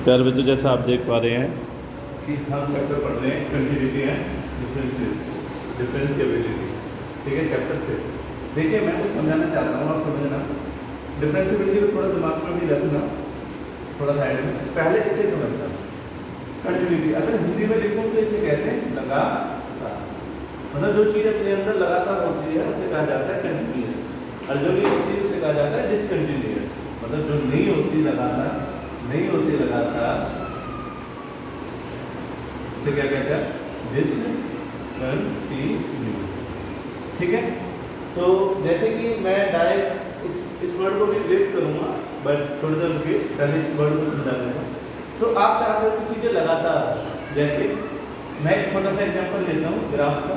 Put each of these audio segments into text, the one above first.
प्यारे बच्चों, जैसा आप देख पा रहे हैं कि हम चैप्टर पढ़ रहे हैं कंटिन्यूटी एंड डिफरेंशिएबिलिटी। ठीक है, चैप्टर से देखिए मैं कुछ समझाना चाहता हूँ, आप समझना। डिफरेंशिएबिलिटी को थोड़ा दिमाग में भी रखना, थोड़ा साइड में। पहले इसे समझना, कंटिन्यूटी अगर हिंदी में लिखूँ तो इसे कहते हैं लगातार। मतलब जो चीज़ अपने अंदर लगातार होती है उसे कहा जाता है कंटिन्यूअस, और जो नहीं होती है उसे कहा जाता है डिसकंटिन्यूअस। मतलब जो नहीं होती लगातार, नहीं होती लगातार, इसे क्या कहते हैं? डिसकंटिन्यूअस। ठीक है, तो जैसे कि मैं डायरेक्ट इस वर्ड को भी ब्रेक करूंगा, बट थोड़ी देर रुकिए, पहले इस वर्ड को समझा दूंगा। तो आप चाहते हो कि चीज़ें लगातार, जैसे मैं एक छोटा सा एग्जांपल लेता हूँ ग्राफ का,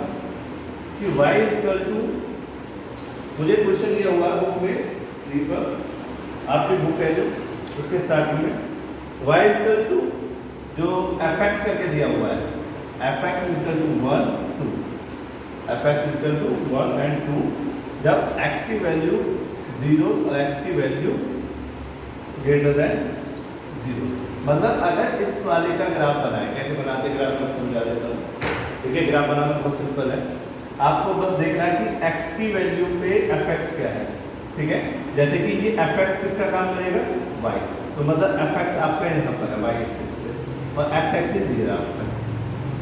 कि y इक्वल टू, मुझे क्वेश्चन दिया हुआ है बुक में, पर आपकी बुक है जो, उसके स्टार्टिंग में y इक्वल टू जो fx करके दिया हुआ है, fx equal to 1 2, fx equal to 1 and 2, जब x की वैल्यू 0 और x की वैल्यू ग्रेटर देन 0। मतलब अगर इस वाले का ग्राफ बनाए, कैसे बनाते हैं ग्राफ में समझा देता हूँ। ठीक है, ग्राफ बनाना बहुत सिंपल है, आपको बस देखना है कि x की वैल्यू पे fx क्या है। ठीक है, जैसे कि ये fx किसका काम करेगा? y, तो मतलब fx आपका यहाँ पर है, y एक्सिस पे, और x एक्सिस ये रहा आपका।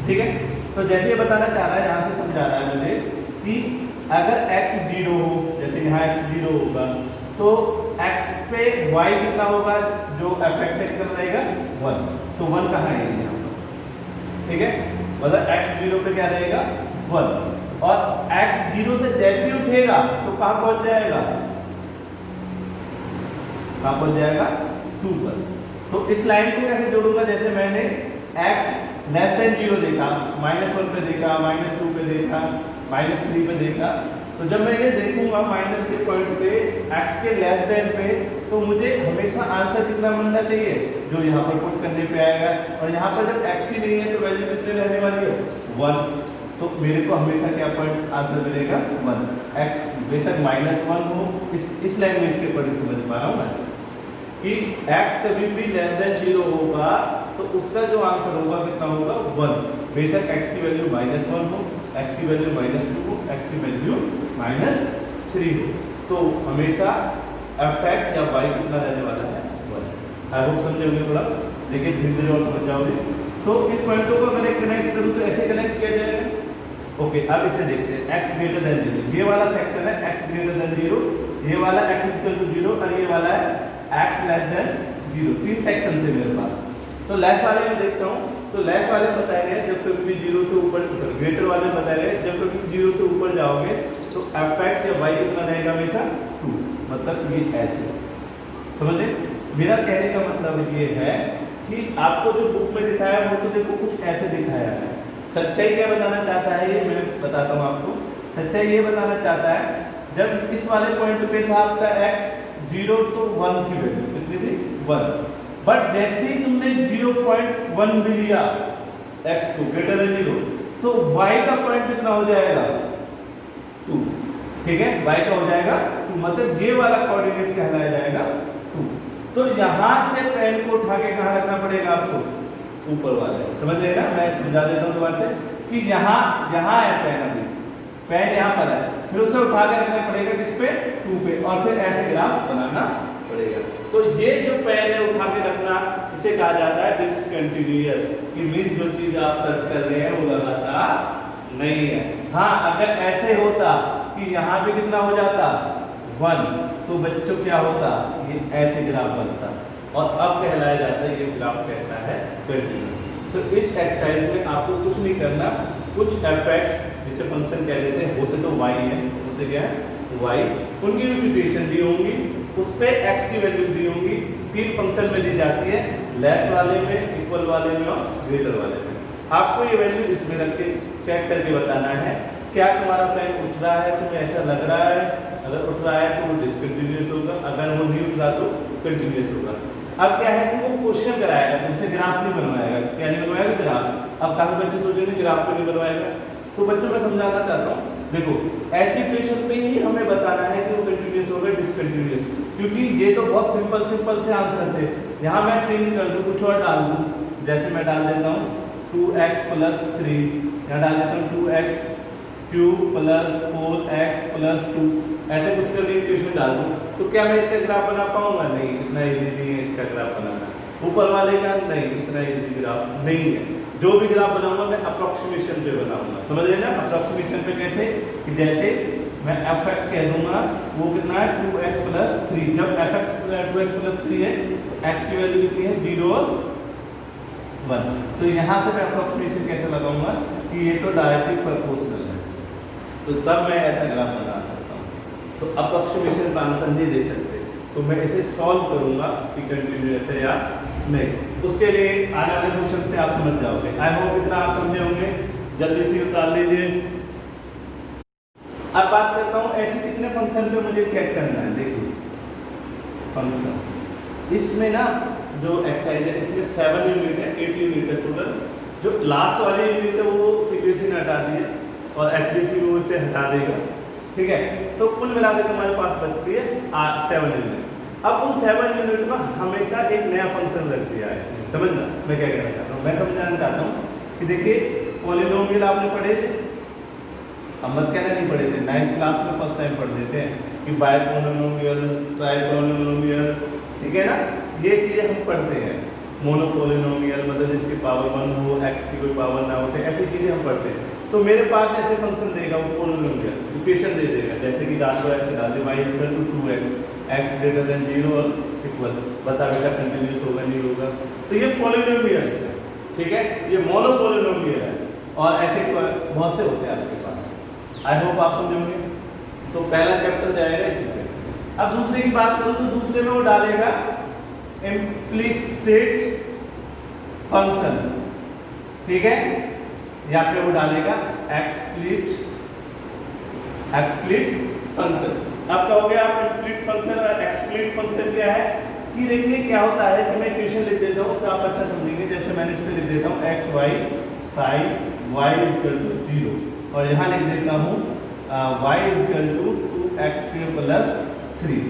ठीक है, तो जैसे ये बताना चाह रहा है, यहाँ से समझा रहा है मुझे कि अगर x 0 हो, जैसे यहाँ x 0 होगा, तो x पे y कितना होगा? जो fx है कितना रहेगा? 1। तो 1 कहाँ है यहाँ पर? ठीक है, मतलब x 0 पे क्या रहेगा? 1, और x 0 से जैसे उठेगा तो कहाँ पहुंच जाएगा? कहाँ पहुंच जाएगा? 2 पर। तो इस लाइन को कैसे जोड़ूंगा? जैसे मैंने x लेस देन 0 देखा, -1 पे देखा, -2 पे देखा, -3 पे देखा, तो जब मैं ये देखूंगा माइनस के पॉइंट पे, x के लेस देन पे, तो मुझे हमेशा आंसर कितना मिलना चाहिए? जो यहाँ पर पुट करने पे आएगा। और यहाँ पर जब x ही नहीं है तो वैल्यू कितने रहने वाली है? 1। तो मेरे को हमेशा क्या पॉइंट आंसर मिलेगा? 1। x बेशक -1 हो, इस लैंग्वेज के पॉइंट समझ पा रहा हूँ मैं कि x कभी भी लेस देन 0 होगा तो उसका जो आंसर होगा कितना होगा? 1। बेशक x की वैल्यू -1 हो, x की वैल्यू -2 हो, x की वैल्यू -3 हो, तो हमेशा fx या y कितना रहने वाला है? 1। आई होप समझोगे थोड़ा, देखिए धीरे धीरे और समझ जाओगे। तो इन पॉइंटों को अगर कनेक्ट करूँ तो ऐसे कनेक्ट किया जाएगा। ओके, अब इसे देखते हैं, x ग्रेटर देन 0, ये वाला सेक्शन है x ग्रेटर देन 0, ये वाला x इक्वल टू 0, और ये वाला है x लेस देन 0। 3 सेक्शन थे मेरे पास। तो लेस वाले में देखता हूँ, तो लेस वाले में बताया गया जब कभी भी 0 से ऊपर, ग्रेटर वाले में बताया गया जब कभी 0 से ऊपर जाओगे तो fx या y कितना रहेगा? हमेशा 2। मतलब ये ऐसे, समझे? मेरा कहने का मतलब ये है कि आपको जो बुक में दिखाया है वो तो देखो कुछ ऐसे दिखाया है। सच्चाई क्या बताना चाहता है ये मैं बताता हूँ आपको। सच्चाई ये बताना चाहता है, जब इस वाले पॉइंट पे था आपका x 0 तो 1 की वैल्यू कितनी थी? 1। बट जैसे ही तुमने 0.1 भी लिया x को ग्रेटर देन 0, तो y का पॉइंट कितना हो जाएगा? 2। ठीक है, y का हो जाएगा 2, मतलब ये वाला कोऑर्डिनेट कहलाया जाएगा 2। तो यहाँ से पेन को उठा के कहाँ रखना पड़ेगा आपको? ऊपर वाले, समझ रहे ना? मैं समझा देता हूँ दोबारा से कि यहाँ है पेन, अभी पेन यहाँ पर है, फिर उसे उठा के रखना पड़ेगा किस पे? 2 पे, और फिर ऐसे ग्राफ बनाना पड़ेगा। तो ये जो पेन है उठा के रखना, इसे कहा जाता है डिसकंटिन्यूअस, कि मींस जो चीज आप सर्च कर रहे हैं वो लगातार नहीं है। हाँ, अगर ऐसे होता कि यहाँ पे कितना हो जाता? 1, तो बच्चों क्या होता? ये ऐसे ग्राफ बनता, और अब कहलाया जाता है ये ग्राफ कैसा है? कंटिन्यूअस। तो इस एक्सरसाइज में आपको कुछ नहीं करना, कुछ fx जिसे फंक्शन कह देते हैं, होते तो y है, होते क्या है? y, उनकी यूनिफिकेशन दी होंगी, उस पे x की वैल्यू दी होंगी। 3 फंक्शन में दी जाती है, लेस वाले में, इक्वल वाले में और ग्रेटर वाले में। आपको ये वैल्यू इसमें रख के चेक करके बताना है क्या तुम्हारा पेन उठ रहा है, तुम्हें ऐसा लग रहा है। अगर उठ रहा है तो वो डिसकंटिन्यूअस होगा, अगर वो नहीं उठ रहा तो कंटिन्यूअस होगा। अब क्या है कि वो क्वेश्चन कराएगा तुमसे, ग्राफ नहीं बनवाएगा। क्या नहीं बनवाएगा? ग्राफ। अब काफी बच्चे सोचेंगे ग्राफ को नहीं बनवाएगा, तो बच्चों मैं समझाना चाहता हूँ, देखो ऐसी इक्वेशन पे ही हमें बताना है कि वो कंटिन्यूअस होगा डिसकंटिन्यूअस, क्योंकि ये तो बहुत सिंपल से आंसर थे। यहाँ मैं चेंज कर दूँ, कुछ और डाल दूँ, जैसे मैं डाल देता हूँ 2x + 3, यहाँ डाल देता हूँ 2x³ + 4x + 2, ऐसे कुछ करके इक्वेशन डाल दूँ, तो क्या मैं इसका ग्राफ बना पाऊंगा? नहीं, इतना इजी नहीं है इसका ग्राफ बनाना। ऊपर वाले का नहीं, इतना इजी ग्राफ नहीं है। जो भी ग्राफ बनाऊंगा मैं अप्रोक्सीमेशन पे बनाऊंगा, समझ रहे ना? अप्रोक्सीमेशन पे कैसे कि जैसे मैं fx कह दूंगा, वो कितना है 2x + 3, जब fx 2x + 3 है, x की वैल्यू कितनी है 0 और 1, तो यहाँ से मैं अप्रोक्सीमेशन कैसे लगाऊंगा कि ये तो डायरेक्टली प्रोपोर्शनल है, तो तब मैं ऐसा ग्राफ बना सकता हूँ। तो अप्रोक्सीमेशन का आंसर नहीं दे सकते, तो मैं इसे सॉल्व करूंगा कि कंटिन्यूअस है या नहीं। उसके लिए आने वाले क्वेश्चन से आप समझ जाओगे। आई होप इतना आप समझे होंगे, जल्दी से उतार लीजिए। अब बात करता हूँ ऐसे कितने फंक्शन पे मुझे चेक करना है। देखिए फंक्शन, इसमें ना जो एक्सरसाइज है इसमें 7 यूनिट है, 8 यूनिट है टोटल। जो लास्ट वाली यूनिट है वो सीबीएसई ने हटा दी है और एचबीसी वो इसे हटा देगा, ठीक है। तो कुल मिलाकर हमारे पास बचती है 7 यूनिट। अब उन 7 यूनिट में हमेशा एक नया फंक्शन लग दिया है इसमें, समझना मैं क्या कहना चाहता हूँ। मैं समझाना चाहता हूँ कि देखिए पॉलिनोमियल आपने पढ़े थे, हम मत कहना नहीं पढ़े थे, 9th क्लास में फर्स्ट टाइम पढ़ देते हैं कि बाइपोलिनोमियल, ट्राइपोलिनोमियल, ठीक है ना, ये चीज़ें हम पढ़ते हैं। मोनोपोलिनोमियल मतलब जिसकी पावर 1 हो, x की कोई पावर ना हो, ऐसी चीज़ें हम पढ़ते हैं। तो मेरे पास ऐसे फंक्शन देगा वो पोलिनोमियल, इक्वेशन दे देगा, जैसे कि डाल दो x डाल दे y = 2x, x > 0 और इक्वल, बता बेटा कंटिन्यूस होगा नहीं होगा। तो ये पोलिनोमियल है, ठीक है, ये मोनोपोलिनोमियल है और ऐसे बहुत से होते हैं आपके पास। आई होप आप समझोगे। तो पहला चैप्टर जाएगा इसी पे। अब दूसरे की बात करूं तो दूसरे में वो डालेगा इम्प्लिसिट फंक्शन, ठीक है, यहाँ पे वो डालेगा एक्सप्लिसिट फंक्शन। अब क्या हो गया इम्प्लिसिट फंक्शन और एक्सप्लिसिट फंक्शन क्या है कि देखिए क्या होता है कि मैं इक्वेशन लिख देता हूँ, उससे आप अच्छा समझेंगे। जैसे मैंने इस पे लिख देता हूँ x y sin y = 0 और यहाँ लिख देता हूँ y = 2x³ + 3,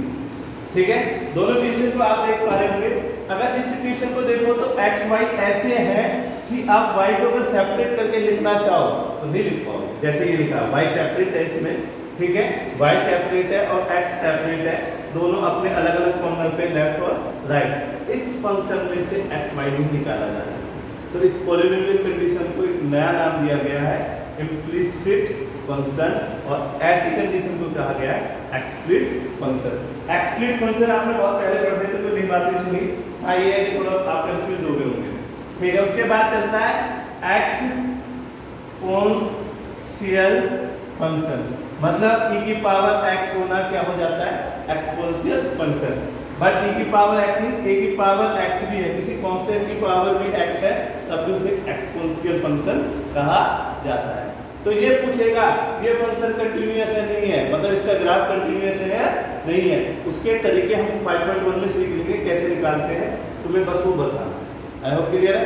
ठीक है। दोनों इक्वेशन को आप देख पा रहे होंगे। अगर इस इक्वेशन को देखो तो x y ऐसे है कि आप y को अगर सेपरेट करके लिखना चाहो तो नहीं लिख पाओगे, जैसे ये लिखा y सेपरेट है इसमें, ठीक है, y सेपरेट है और x सेपरेट है, दोनों अपने अलग अलग कॉर्नर पे लेफ्ट और राइट। इस फंक्शन में से x y नहीं निकाला जा रहा, तो इस पॉलिनोमियल कंडीशन को एक नया नाम दिया गया है इम्प्लिसिट फंक्शन और ऐसी कंडीशन को कहा गया है एक्सप्लिसिट फंक्शन। एक्सप्लिसिट फंक्शन आपने बहुत पहले पढ़े थे तो नहीं बात नहीं सुनी, हाँ ये है कि थोड़ा आप कंफ्यूज हो गए होंगे, ठीक है। उसके बाद चलता है एक्सपोनेंशियल फंक्शन, मतलब e की पावर x होना क्या हो जाता है एक्सपोनेंशियल फंक्शन। बट e की पावर x नहीं, a की पावर x भी है, किसी कांस्टेंट की पावर भी x है, तब भी उसे एक्सपोनेंशियल फंक्शन कहा जाता है। तो ये पूछेगा ये फंक्शन कंटीन्यूअस है नहीं है, मतलब इसका ग्राफ कंटीन्यूअस है नहीं है, उसके तरीके हम 5.1 में सीख लेंगे कैसे निकालते हैं, तुम्हें बस वो बताना। आई होप क्लियर है।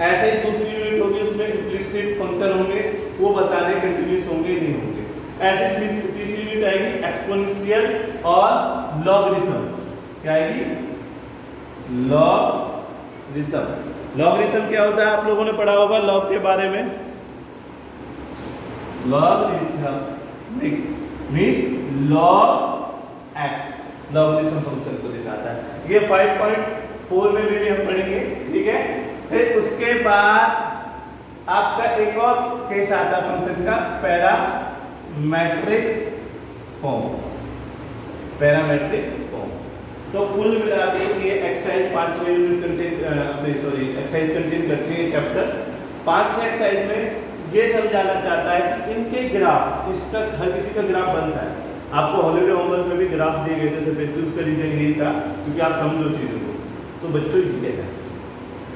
ऐसे ही दूसरी यूनिट होगी उसमें इम्प्लिसिट फंक्शन होंगे, वो बताने कंटीन्यूअस होंगे नहीं होंगे। ऐसे तीसरी यूनिट आएगी एक्सपोनेंशियल और लॉगरिथम, क्या आएगी लॉगरिथम। लॉगरिथम क्या होता है आप लोगों ने पढ़ा होगा लॉग के बारे में। Logarithm means log x, logarithm function को दिखाता है। ये 5.4 में भी हम पढ़ेंगे, ठीक है। फिर उसके बाद आपका एक और केस आता है फंक्शन का पैरामेट्रिक फॉर्म, पैरामेट्रिक फॉर्म। तो कुल मिला के ये एक्सरसाइज 5-6 यूनिट एक्सरसाइज कंटेन करती है चैप्टर। 5-6 एक्सरसाइज में ये समझाना चाहता है कि इनके ग्राफ, इसका हर किसी का ग्राफ बनता है। आपको हॉलीडे होमवर्क में भी ग्राफ दिए गए थे, स्पेशली उसका रीजन यही था क्योंकि आप समझो चीज़ों को। तो बच्चों ये है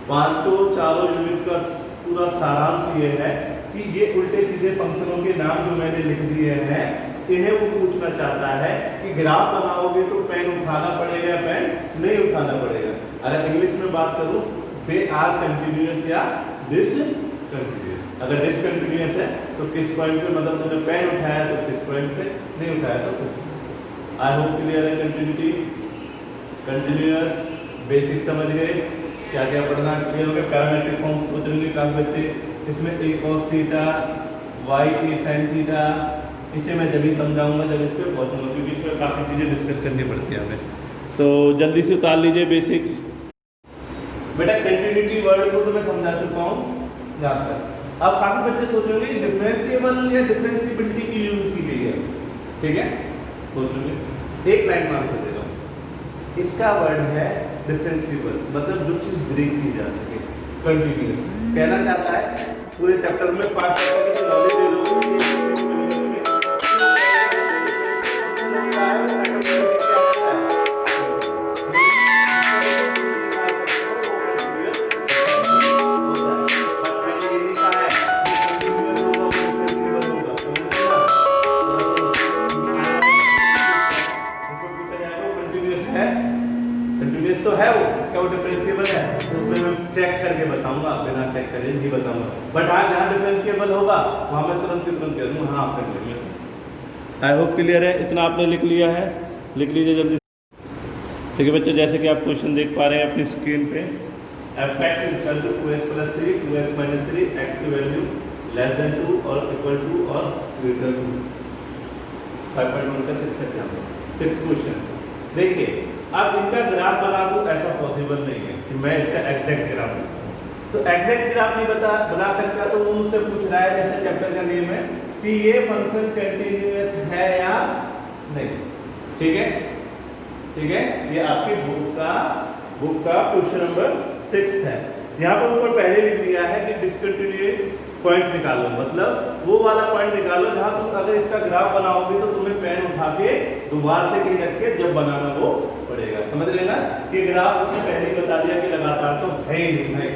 5-4 यूनिट का पूरा सारांश ये है कि ये उल्टे सीधे फंक्शनों के नाम जो मैंने लिख दिए हैं, इन्हें वो पूछना चाहता है कि ग्राफ बनाओगे तो पेन उठाना पड़ेगा, पेन नहीं उठाना पड़ेगा। अगर इंग्लिश में बात करूं दे आर कंटिन्यूअस या डिसकंटिन्यूअस। अगर डिसकंटिन्यूअस है तो किस पॉइंट पे, मतलब तुमने पेन उठाया तो किस पॉइंट पे, नहीं उठाया तो किस। आई होप क्लियर है। कंटिन्यूटी, कंटिन्यूअस, बेसिक समझ गए, क्या क्या पढ़ना क्लियर हो गया। पैरामेट्रिक फॉर्म्स सोच लेंगे काफी बच्चे, इसमें a cos theta, y a sin theta, इसे मैं जब ही समझाऊंगा जब इस पर पहुंचूंगा, क्योंकि इसमें काफ़ी चीज़ें डिस्कस करनी पड़ती है हमें। तो जल्दी से उतार लीजिए बेसिक्स। बेटा कंटिन्यूटी वर्ड को तो मैं समझा चुका हूँ यहाँ तक। अब काफी बच्चे सोचेंगे डिफरेंशिएबल या डिफरेंशिएबिलिटी की यूज की गई है, ठीक है, सोच लेंगे। एक लाइन मार से दे रहा हूँ, इसका वर्ड है डिफरेंशिएबल, मतलब जो चीज ब्रेक की जा सके, कंटिन्यूअस। कहना चाहता है पूरे चैप्टर में पार्ट की नॉलेज दे दो। तो है वो क्या वो डिफरेंशिएबल है, तो उसमें मैं चेक करके बताऊंगा, बिना चेक करे नहीं बताऊंगा। बट हाँ जहाँ डिफरेंशिएबल होगा वहाँ मैं तुरंत की तुरंत कह दूँगा हाँ आप कर लेंगे। आई होप क्लियर है, इतना आपने लिख लिया है, लिख लीजिए जल्दी। ठीक है बच्चे, जैसे कि आप क्वेश्चन देख पा रहे हैं अपनी स्क्रीन पे, f(x) = 2x + 3 2x - 3 x की वैल्यू लेस देन 2 और इक्वल टू और ग्रेटर टू 5.1 का 6th क्वेश्चन। देखिए अब इनका ग्राफ बना दूं, ऐसा पॉसिबल नहीं है कि मैं इसका एग्जैक्ट ग्राफ बनाऊं, तो एग्जैक्ट ग्राफ नहीं बना सकता। तो वो मुझसे पूछ रहा है, जैसे चैप्टर का नेम है, कि ये फंक्शन कंटीन्यूअस है या नहीं, ठीक है, ठीक है। ये आपकी बुक का क्वेश्चन नंबर 6 है। यहाँ पर ऊपर पहले लिख दिया है कि डिसकंटिन्यूएट पॉइंट निकालो, मतलब वो वाला पॉइंट निकालो जहाँ तुम अगर इसका ग्राफ बनाओगे तो तुम्हें पेन उठा के दोबारा से कहीं रख के जब बनाना वो पड़ेगा। समझ लेना कि ग्राफ उसने पहले ही बता दिया कि लगातार तो है ही नहीं है,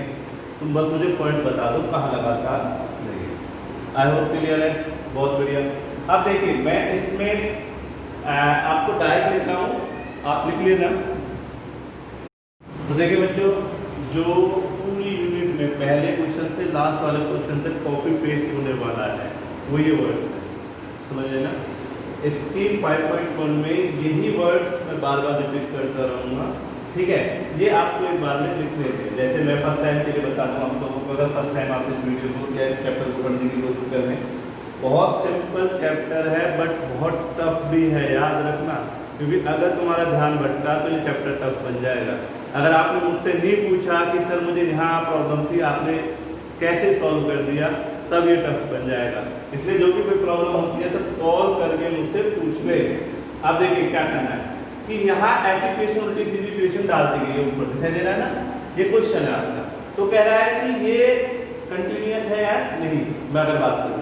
तुम बस मुझे पॉइंट बता दो कहाँ लगातार नहीं है। आई होप क्लियर है, बहुत बढ़िया। अब देखिए मैं इसमें आपको डायरेक्ट लिख रहा हूँ, आप लिख लेना। तो देखिए बच्चों, जो पूरी यूनिट में पहले क्वेश्चन से लास्ट वाले क्वेश्चन तक कॉपी पेस्ट होने वाला है वो ये वर्ड है, समझ लेना। इसकी 5.1 में यही वर्ड्स मैं बार बार रिपीट करता रहूँगा, ठीक है। ये आपको एक बार में लिख लेते हैं, जैसे मैं फर्स्ट टाइम के लिए बताता हूँ आप लोगों को, अगर फर्स्ट टाइम आप इस वीडियो को या इस चैप्टर को पढ़ने की कोशिश कर रहे हैं। बहुत सिंपल चैप्टर है बट बहुत टफ भी है, याद रखना, क्योंकि अगर तुम्हारा ध्यान भटका तो ये चैप्टर टफ बन जाएगा। अगर आपने मुझसे नहीं पूछा कि सर मुझे यहाँ प्रॉब्लम थी, आपने कैसे सॉल्व कर दिया, तब ये टफ बन जाएगा। इसलिए जो भी कोई प्रॉब्लम होती है तो कॉल करके मुझसे पूछ ले। अब देखिए क्या करना है कि यहाँ ऐसी क्वेश्चन उल्टी सीधी क्वेश्चन डाल दी गई है, ऊपर दिखाई दे रहा है ना, ये क्वेश्चन है आपका। तो कह रहा है कि ये कंटिन्यूअस है या नहीं। मैं अगर बात करूँ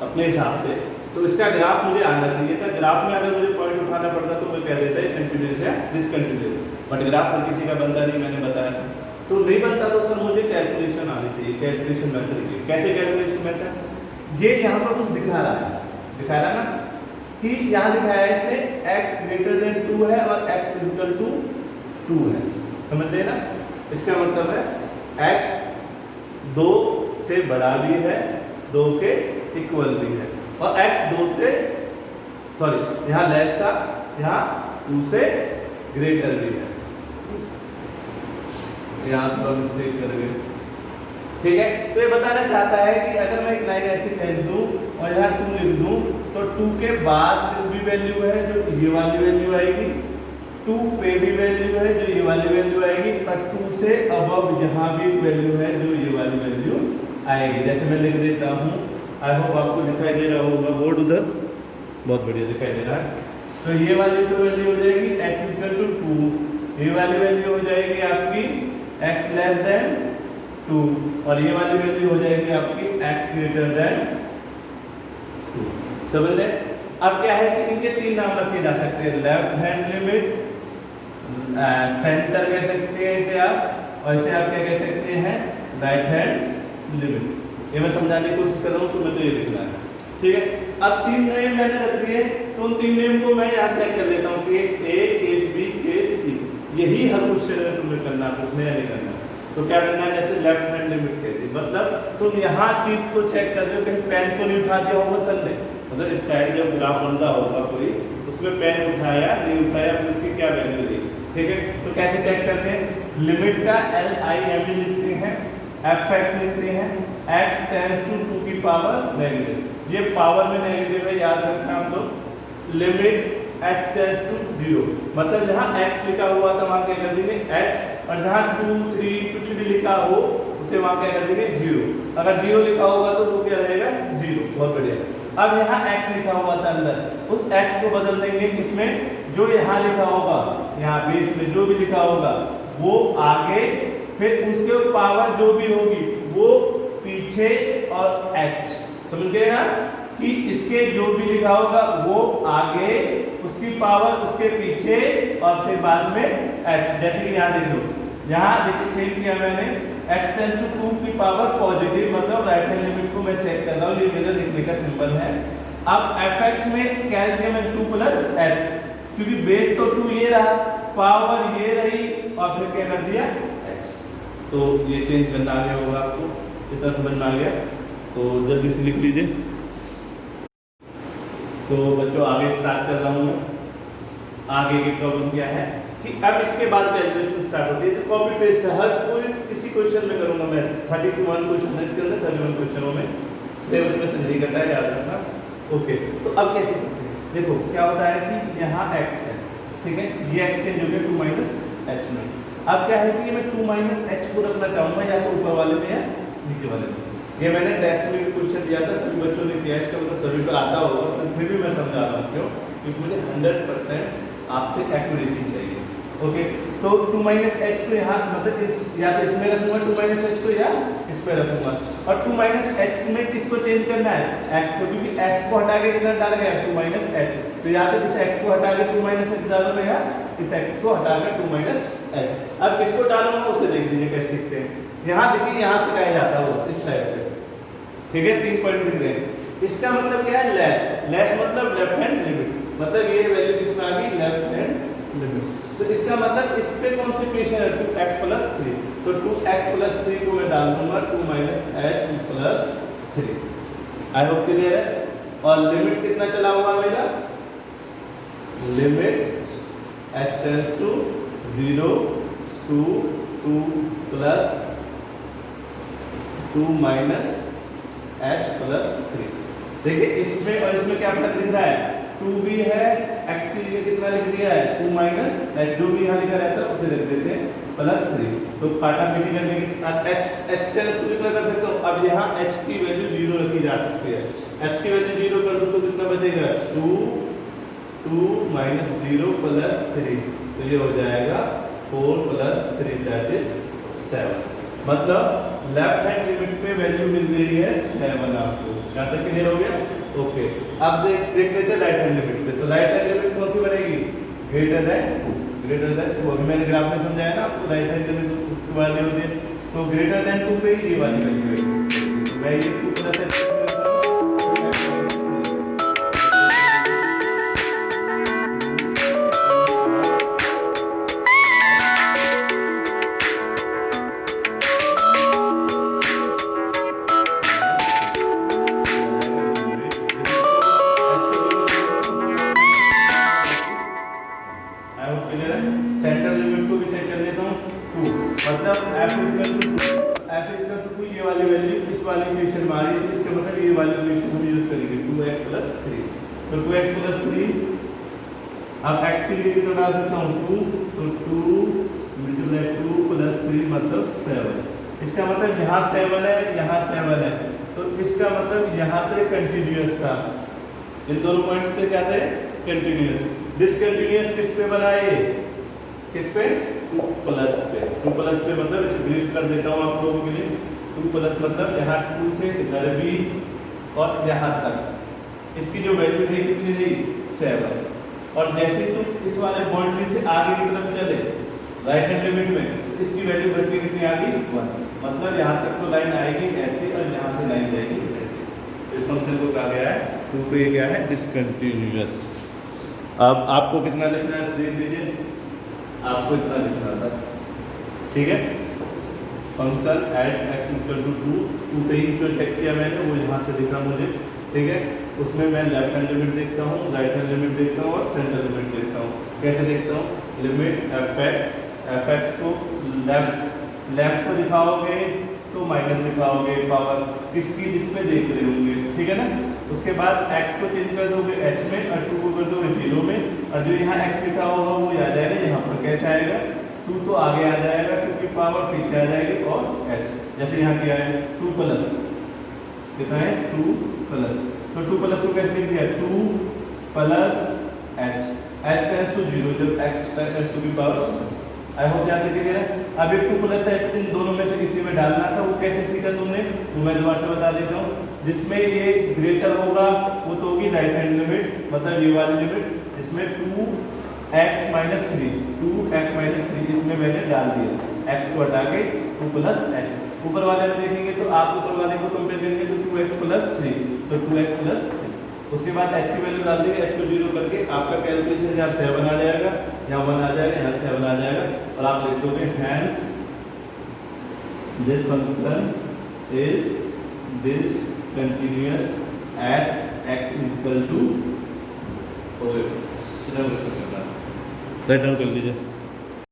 अपने हिसाब से तो इसका ग्राफ मुझे आना चाहिए था। ग्राफ में अगर मुझे पॉइंट उठाना पड़ता तो मैं कह देता है कंटिन्यूअस या डिसकंटिन्यूअस, बट ग्राफ हर किसी का बनता नहीं, मैंने बताया था। तो नहीं बनता तो सर मुझे कैलकुलेशन आनी चाहिए, कैलकुलेशन मेथड की। कैसे कैलकुलेशन मेथड? ये यहाँ पर कुछ दिखा रहा है, दिखा रहा है ना कि यहाँ दिखाया है इसने x ग्रेटर देन 2 है और x इक्वल टू 2 है, समझते हैं ना। इसका मतलब है x 2 से बड़ा भी है, 2 के इक्वल भी है, और x 2 से सॉरी यहाँ लेस था, यहाँ 2 से ग्रेटर भी है। यहाँ थोड़ा मिस्टेक कर गए, ठीक है। तो ये बताना चाहता है कि अगर मैं एक लाइन ऐसी खींच दूं और यहाँ 2 लिख दूं तो 2 के बाद भी वैल्यू है जो ये वाली वैल्यू आएगी, 2 पे भी वैल्यू है जो ये वाली वैल्यू आएगी, और 2 से अबव यहाँ भी वैल्यू है जो ये वाली वैल्यू आएगी। जैसे मैं लिख देता हूँ, आई होप आपको दिखाई दे रहा होगा बोर्ड उधर, बहुत बढ़िया दिखाई दे रहा है। तो ये वाली तो वैल्यू हो जाएगी x इक्वल टू 2, ये वाली वैल्यू हो जाएगी आपकी x लेस देन 2, और ये वाली वैल्यू हो जाएगी आपकी x ग्रेटर देन 2। समझ ले। अब क्या है कि इनके 3 नाम रखे जा सकते हैं, लेफ्ट हैंड लिमिट, सेंटर कह सकते हैं इसे आप, और इसे आप क्या कह सकते हैं, राइट हैंड लिमिट। ये मैं समझाने की कोशिश कर रहा हूँ, तुम्हें तो ये लिखना है, ठीक है। अब 3 नेम मैंने रख दिए, तो उन 3 नेम को मैं यहाँ चेक कर लेता हूँ, केस ए, केस बी, केस सी। यही हर क्वेश्चन में तुम्हें करना, कुछ नया नहीं करना। तो क्या करना है, जैसे लेफ्ट हैंड लिमिट कहती है, मतलब तुम यहाँ चीज को चेक कर रहे हो, कहीं पेन तो नहीं उठा दिया होगा सर ने, मतलब इस साइड जब ग्राफ बन रहा होगा कोई, उसमें पेन उठाया नहीं उठाया, फिर उसकी क्या वैल्यू ली, ठीक है, तो कैसे चेक करते हैं? लिमिट का LIM लिखते हैं, fx लिखते हैं, x टेंड्स टू 2 की पावर नेगेटिव, ये पावर में नेगेटिव है, याद रखना हम लोग। लिमिट x टेंड्स टू 0, मतलब जहाँ x लिखा हुआ था वहाँ क्या कर देंगे h, और जहाँ 2 3 कुछ भी लिखा हो उसे वहाँ क्या कर देंगे 0। अगर 0 लिखा होगा तो वो क्या रहेगा 0। बहुत बढ़िया। अब यहाँ x लिखा हुआ था अंदर, उस x को बदल देंगे किसमें? जो यहाँ लिखा होगा, यहाँ बेस में जो भी लिखा होगा वो आगे, फिर उसके पावर जो भी होगी वो पीछे, और h समझ गए ना कि इसके जो भी लिखा होगा वो आगे, उसकी पावर उसके पीछे, और फिर बाद में h। जैसे कि यहाँ देख लो, यहाँ देखिए सेम किया मैंने, x टेंड्स टू 2 की पावर पॉजिटिव, मतलब राइट हैंड लिमिट को मैं चेक कर रहा हूँ, ये मेरा लिखने का सिंबल है। अब fx में क्या लिखा मैं 2 प्लस h, क्योंकि बेस तो 2 ये रहा, पावर ये रही, और फिर क्या कर दिया h। तो ये चेंज करना आ गया होगा आपको, इतना समझ में आ गया, तो जल्दी से लिख लीजिए। तो बच्चों आगे स्टार्ट कर रहा हूँ मैं। आगे की प्रॉब्लम क्या है कि अब इसके बाद कैलकुलेशन स्टार्ट होती है, तो कॉपी पेस्ट हर कोई किसी क्वेश्चन में करूंगा मैं। 31 क्वेश्चन है इसके अंदर, 31 क्वेश्चनों में सिलेबस में से नहीं करता है, याद रखना। ओके, तो अब कैसे करते हैं? देखो क्या होता है कि यहाँ x है, ठीक है, ये x चेंज हो गया 2 माइनस h में। अब क्या है कि मैं 2 माइनस h को रखना चाहूंगा या तो ऊपर वाले में या नीचे वाले में। ये मैंने टेस्ट में भी क्वेश्चन दिया था, सभी बच्चों ने किया, इसका मतलब सभी को आता होगा, पर फिर भी मैं समझा रहा हूँ। क्यों? क्योंकि मुझे 100% आपसे एक्यूरेसी चाहिए। ओके, तो 2 माइनस h को यहाँ मतलब इस, या तो इसमें रखूंगा 2 माइनस h को, या इसमें रखूंगा। और 2 माइनस h में किसको चेंज करना है? x को, क्योंकि x को हटा के कितना डाल गया 2 माइनस h। तो या तो इस x को हटा के 2 माइनस h डालोगे, या इस x को हटा के 2 माइनस h। अब किसको डालूंगा उसे देख लीजिए कैसे सीखते हैं। यहाँ देखिए, यहाँ से कहा जाता है इस साइड से, ठीक है, 3 पॉइंट दिख रहे हैं। इसका मतलब क्या है? लेस। लेस मतलब लेफ्ट हैंड लिमिट, मतलब ये वैल्यू किसमें आ गई? Left hand limit. तो इसका मतलब इस पे कौन सी इक्वेशन है? 2x plus 3। तो 2x प्लस 3 को मैं डाल दूंगा 2 minus h plus 3। I hope clear है। और लिमिट कितना चला हुआ मेरा? Limit h tends to 0 to 2 plus 2 minus h plus 3। देखिए इसमें और इसमें क्या फर्क दिख रहा है? 2 भी है, x के लिए कितना लिख दिया है? 2 माइनस h, जो भी यहाँ लिखा रहता है उसे लिख देते हैं प्लस 3। तो काटाकाटी करने के h टेंड्स टू कितना कर सकता हूँ? अब यहाँ h की वैल्यू 0 रखी जा सकती है। h की वैल्यू 0 कर दूँ तो कितना बचेगा? 2 माइनस 0 प्लस 3, तो ये हो जाएगा 4 प्लस 3 दैट इज 7। मतलब लेफ्ट हैंड लिमिट पे वैल्यू मिल रही है 7 आपको। यहाँ तक क्लियर हो गया? ओके, अब देख लेते हैं राइट हैंड लिमिट पे। तो राइट हैंड लिमिट कौन सी बनेगी? Greater than 2। अभी मैंने ग्राफ में समझाया ना आपको, राइट हैंड लिमिट उसके बाद ये होती है, तो ग्रेटर देन 2 पे ये वाली वैल्यू है। मैं ये 2 प्लस अब x के लिए कितना डाल सकता हूँ? 2, तो 2 × 2 प्लस 3 मतलब 7। इसका मतलब यहाँ 7 है, यहाँ 7 है, तो इसका मतलब यहाँ पे कंटिन्यूअस था। इन दोनों पॉइंट्स पे क्या थे? कंटिन्यूअस। डिसकंटिन्यूअस किस पे बना? ये किस पे? 2 प्लस पे। 2 प्लस पे मतलब इसे ब्रीफ कर देता हूँ आप लोगों के लिए। 2 प्लस मतलब यहाँ 2 से इधर भी और यहाँ तक इसकी जो वैल्यू है कितनी थी? 7। और जैसे तुम इस वाले बाउंड्री से आगे की तरफ चले राइट हैंड लिमिट में, तो इसकी वैल्यू घट के कितनी आ गई? 1। मतलब यहाँ तक तो लाइन आएगी ऐसे, और यहाँ से लाइन जाएगी ऐसे। इस फंक्शन को कहा गया है 2 पे क्या है? डिसकंटिन्यूअस। अब आपको कितना लिखना है देख लीजिए, आपको इतना लिखना था, ठीक है। Function at x equal to 2 पे ही जो चेक किया मैंने वो यहाँ से दिखा मुझे, ठीक है। उसमें मैं लेफ्ट हैंड लिमिट देखता हूँ, राइट हैंड लिमिट देखता हूँ और सेंटर लिमिट देखता हूँ। कैसे देखता हूँ? लिमिट एफ एक्स को लेफ्ट को दिखाओगे तो माइनस दिखाओगे पावर किसकी, जिस पे देख रहे होंगे, ठीक है ना। उसके बाद x को चेंज कर दोगे h में और 2 को कर दोगे 0 में, और जो यहाँ x लिखा होगा वो आ जाएगा यहाँ पर, कैसे आएगा 2 तो आगे आ जाएगा क्योंकि पावर पीछे आ जाएगी, और h जैसे यहाँ किया है 2 प्लस कितना है 2 प्लस, तो 2 प्लस को कैसे लिख दिया 2 प्लस h टेंड्स टू 0 जब x टेंड्स टू की पावर। आई होप याद रखिए ना। अब एक 2 प्लस h इन दोनों में से किसी में डालना था, वो कैसे सीखा तुमने, वो मैं दोबारा से बता देता हूँ। जिसमें ये ग्रेटर होगा वो तो होगी राइट हैंड लिमिट, मतलब ये वाली लिमिट, जिसमें 2x माइनस 3 इसमें मैंने डाल दिया, x को हटा के 2 प्लस h। ऊपर वाले में देखेंगे तो आप ऊपर वाले को कंपेयर करेंगे तो 2x प्लस 3, तो 2x प्लस 3। उसके बाद h की वैल्यू डाल देंगे, h को 0 करके आपका कैलकुलेशन यहाँ 7 आ जाएगा, यहाँ 1 आ जाएगा, यहाँ 7 आ जाएगा, और आप लिख दोगे hence this function is this continuous at x equal to, right down कर लीजिए।